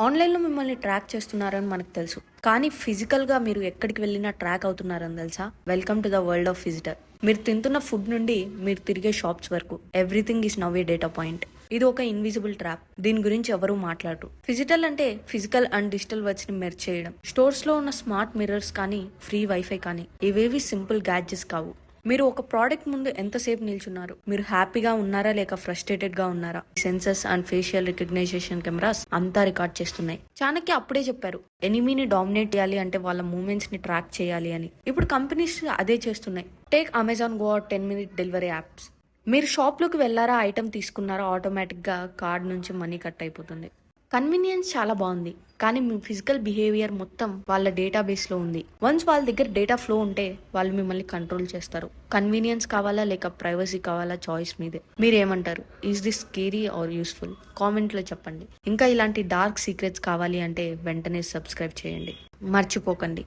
ఆన్లైన్లో మిమ్మల్ని ట్రాక్ చేస్తున్నారని మనకు తెలుసు, కానీ ఫిజికల్గా మీరు ఎక్కడికి వెళ్ళినా ట్రాక్ అవుతున్నారని తెలుసా? Welcome to the world of visitor. మీరు తింటున్న ఫుడ్ నుండి మీరు తిరిగే షాప్స్ వరకు everything is now A data point. ఇది ఒక ఇన్విజిబుల్ ట్రాప్. దీని గురించి ఎవరూ మాట్లాడరు. ఫిజిటల్ అంటే ఫిజికల్ అండ్ డిజిటల్ వర్డ్స్ ని మెర్జ్ చేయడం. స్టోర్స్ లో ఉన్న స్మార్ట్ మిర్రర్స్ కానీ, ఫ్రీ వైఫై కానీ ఇవేవి సింపుల్ గ్యాడ్జెట్స్ కావు. మీరు ఒక ప్రోడక్ట్ ముందు ఎంతసేపు నిల్చున్నారు? మీరు హ్యాపీగా ఉన్నారా లేక ఫ్రస్ట్రేటెడ్ గా ఉన్నారా? Sensors and facial recognition cameras అంతా రికార్డ్ చేస్తున్నాయి. చాణక్య అప్పుడే చెప్పారు, ఎనిమీని డామినేట్ చేయాలి అంటే వాళ్ళ మూమెంట్స్ ని ట్రాక్ చేయాలి అని. ఇప్పుడు కంపెనీస్ అదే చేస్తున్నాయి. Take Amazon go 10-minute delivery apps. మీరు షాప్లోకి వెళ్ళారా, ఐటమ్ తీసుకున్నారా, ఆటోమేటిక్గా కార్డ్ నుంచి మనీ కట్ అయిపోతుంది. కన్వీనియన్స్ చాలా బాగుంది, కానీ మీ ఫిజికల్ బిహేవియర్ మొత్తం వాళ్ళ డేటాబేస్లో ఉంది. వన్స్ వాళ్ళ దగ్గర డేటా ఫ్లో ఉంటే వాళ్ళు మిమ్మల్ని కంట్రోల్ చేస్తారు. కన్వీనియన్స్ కావాలా లేక ప్రైవసీ కావాలా, చాయిస్ మీదే. మీరేమంటారు? Is this scary or useful? కామెంట్లో చెప్పండి. ఇంకా ఇలాంటి డార్క్ సీక్రెట్స్ కావాలి అంటే వెంటనే సబ్స్క్రైబ్ చేయండి, మర్చిపోకండి.